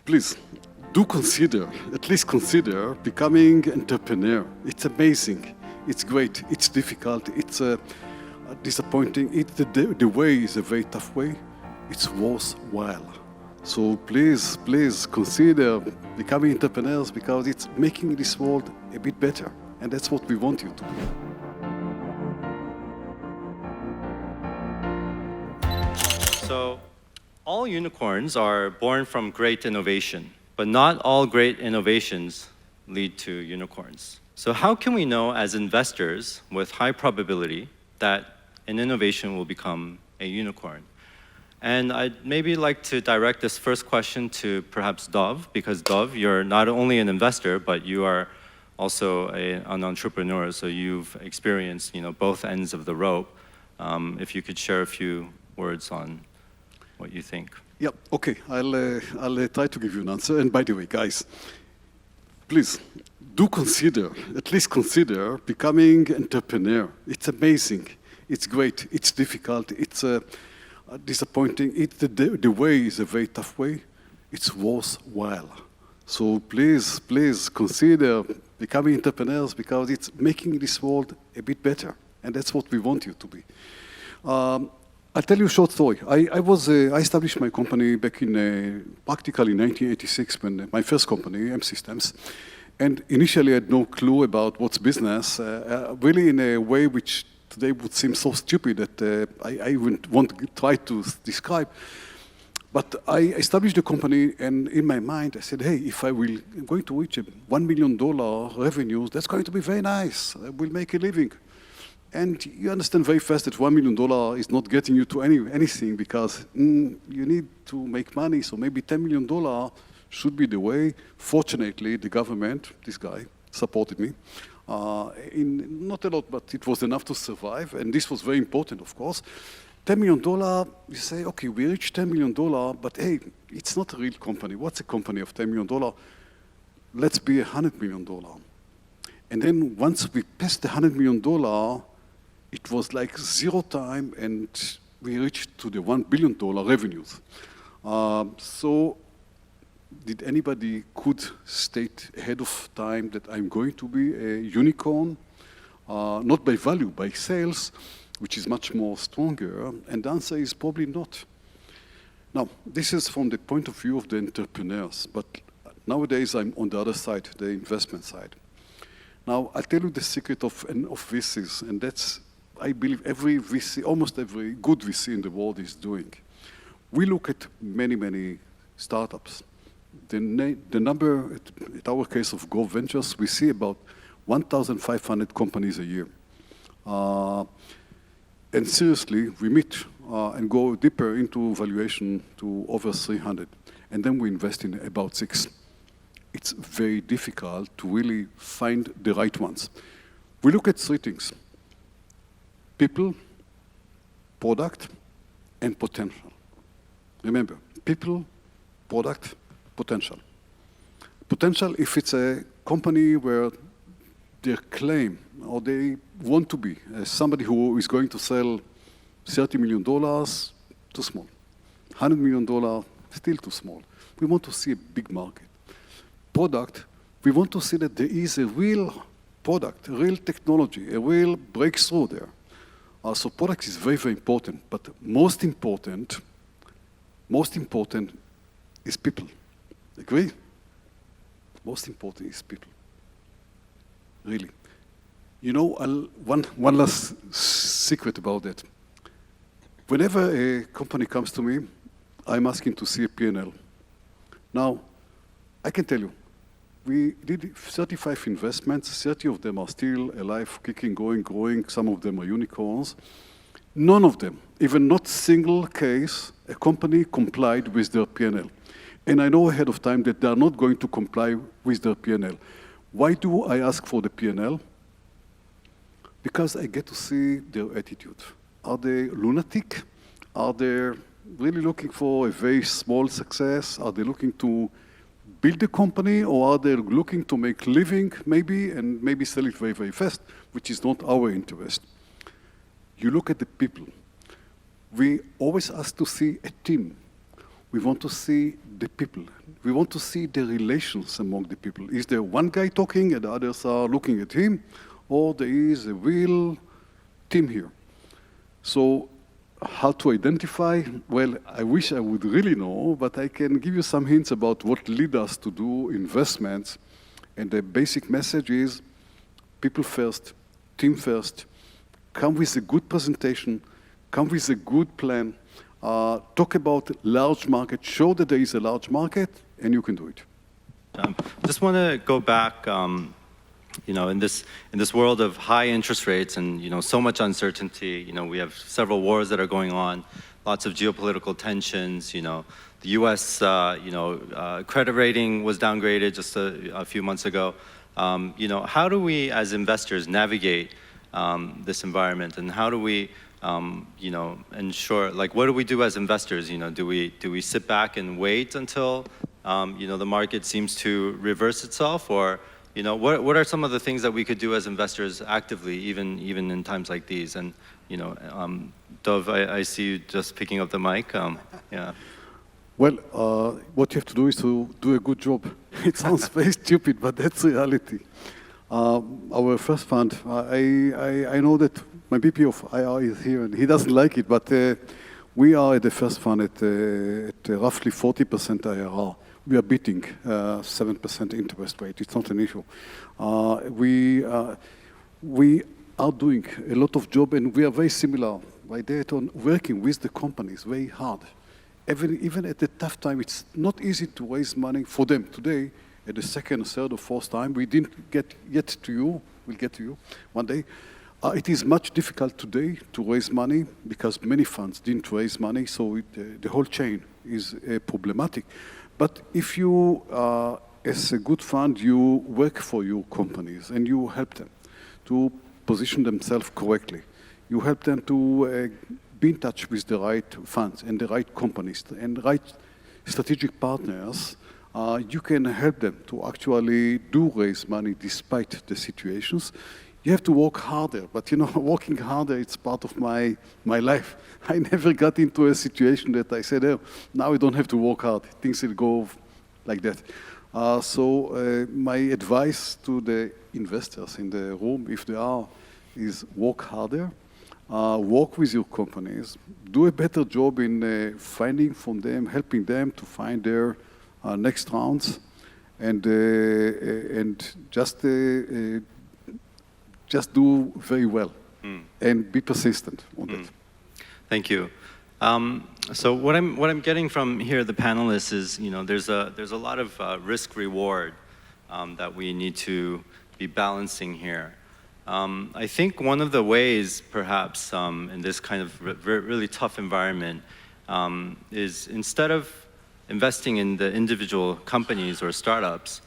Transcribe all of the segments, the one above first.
Please, do consider, at least consider becoming entrepreneur. It's amazing. It's great. It's difficult. It's disappointing. The way is a very tough way. It's worthwhile. So please consider becoming entrepreneurs because it's making this world a bit better. And that's what we want you to do. So, all unicorns are born from great innovation, but not all great innovations lead to unicorns. So how can we know as investors with high probability that an innovation will become a unicorn? And I'd maybe like to direct this first question to perhaps Dov, because Dov, you're not only an investor, but you are also an entrepreneur, so you've experienced both ends of the rope. If you could share a few words on what you think. Yeah, okay, I'll try to give you an answer. And by the way, guys, please do consider, at least consider becoming entrepreneur. It's amazing. It's great. It's difficult. It's disappointing. The way is a very tough way. It's worthwhile. So please consider becoming entrepreneurs because it's making this world a bit better. And that's what we want you to be. I'll tell you a short story. I established my company back in practically 1986, when my first company, M Systems. And initially, I had no clue about what's business, really in a way which today would seem so stupid that I wouldn't want to try to describe. But I established the company, and in my mind, I said, hey, if I'm going to reach $1 million revenues, that's going to be very nice. I will make a living. And you understand very fast that $1 million is not getting you to anything because you need to make money, so maybe $10 million should be the way. Fortunately, the government, this guy, supported me. Not a lot, but it was enough to survive, and this was very important, of course. $10 million, you say, okay, we reached $10 million, but hey, it's not a real company. What's a company of $10 million? Let's be $100 million. And then once we passed the $100 million, it was like zero time, and we reached to the $1 billion revenues. So did anybody could state ahead of time that I'm going to be a unicorn? Not by value, by sales, which is much more stronger, and the answer is probably not. Now, this is from the point of view of the entrepreneurs, but nowadays I'm on the other side, the investment side. Now, I'll tell you the secret of VCs, and that's, I believe, every VC, almost every good VC in the world is doing. We look at many startups. The number, at our case of Go Ventures, we see about 1,500 companies a year. And seriously, we meet and go deeper into valuation to over 300. And then we invest in about 6. It's very difficult to really find the right ones. We look at 3 things: people, product, and potential. Remember, people, product, potential. Potential, if it's a company where their claim, or they want to be somebody who is going to sell $30 million, too small. $100 million, still too small. We want to see a big market. Product, we want to see that there is a real product, a real technology, a real breakthrough there. So product is very important, but most important is people. Agree? Most important is people. Really. You know, one last secret about that. Whenever a company comes to me, I'm asking to see a P&L. Now, I can tell you, we did 35 investments. 30 of them are still alive, kicking, going, growing. Some of them are unicorns. None of them, even not single case, a company complied with their P&L. And I know ahead of time that they are not going to comply with their P&L. Why do I ask for the P&L? Because I get to see their attitude. Are they lunatic? Are they really looking for a very small success? Are they looking to build a company, or are they looking to make living, maybe, and maybe sell it very fast, which is not our interest? You look at the people. We always ask to see a team. We want to see the people. We want to see the relations among the people. Is there one guy talking and the others are looking at him, or there is a real team here? So how to identify? Well, I wish I would really know, but I can give you some hints about what lead us to do investments. And the basic message is people first, team first, come with a good presentation, come with a good plan, talk about large market, show that there is a large market, and you can do it. Just want to go back, in this world of high interest rates and so much uncertainty. We have several wars that are going on, lots of geopolitical tensions. The U.S. Credit rating was downgraded just a few months ago. How do we as investors navigate this environment, and how do we ensure, what do we do as investors? Do we sit back and wait until the market seems to reverse itself, or what are some of the things that we could do as investors actively, even in times like these? And Dov, I see you just picking up the mic. Yeah. Well, what you have to do is to do a good job. It sounds very stupid, but that's reality. Our first fund, I know that my VP of IR is here, and he doesn't like it, but we are at the first fund at roughly 40% IRR. We are beating 7% interest rate. It's not an issue. We are doing a lot of job, and we are very similar by that on working with the companies very hard. Even at the tough time, it's not easy to raise money for them. Today, at the second, third, or fourth time, we didn't get yet to you. We'll get to you one day. It is much difficult today to raise money because many funds didn't raise money, so the whole chain is problematic. But if you, as a good fund, you work for your companies and you help them to position themselves correctly. You help them to be in touch with the right funds and the right companies and right strategic partners. You can help them to actually do raise money despite the situations. You have to work harder, but working harder, it's part of my life. I never got into a situation that I said, oh, now I don't have to work hard. Things will go like that. So my advice to the investors in the room, if they are, is work harder, work with your companies, do a better job in finding from them, helping them to find their next rounds, and just do very well and be persistent on that. Thank you. So what I'm getting from here, the panelists, is there's a lot of risk reward that we need to be balancing here. I think one of the ways, perhaps, in this kind of really tough environment, is instead of investing in the individual companies or startups,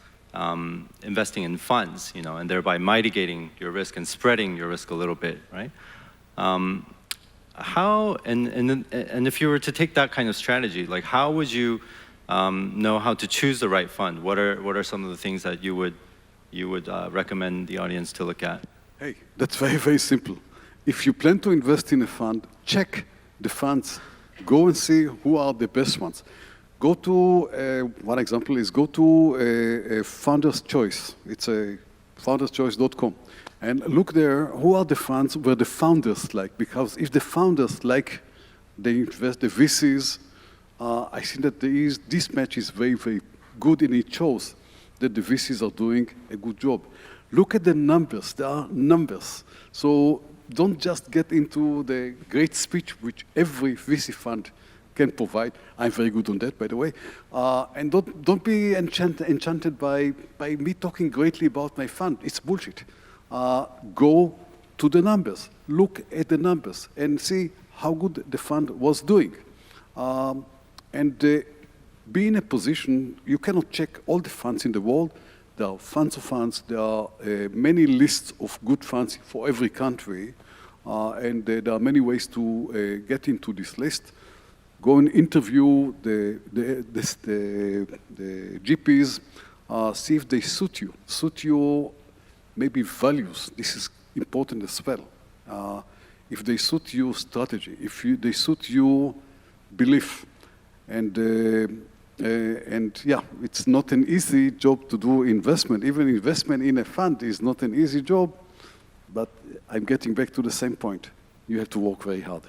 investing in funds, and thereby mitigating your risk and spreading your risk a little bit, right? How and if you were to take that kind of strategy, how would you know how to choose the right fund? What are some of the things that you would recommend the audience to look at? Hey, that's very, very simple. If you plan to invest in a fund, check the funds. Go and see who are the best ones. Go to, one example is go to a Founder's Choice. It's a founderschoice.com. And look there, who are the funds where the founders like? Because if the founders like, they invest, the VCs, I think that this match is very, very good, and it shows that the VCs are doing a good job. Look at the numbers. There are numbers. So don't just get into the great speech which every VC fund can provide. I'm very good on that, by the way. And don't be enchanted by me talking greatly about my fund. It's bullshit. Go to the numbers. Look at the numbers and see how good the fund was doing. And be in a position, you cannot check all the funds in the world. There are funds of funds. There are many lists of good funds for every country. And there are many ways to get into this list. Go and interview the GPs, see if they suit your maybe values. This is important as well. If they suit your strategy, if they suit your belief, And yeah, it's not an easy job to do investment. Even investment in a fund is not an easy job, but I'm getting back to the same point. You have to work very hard.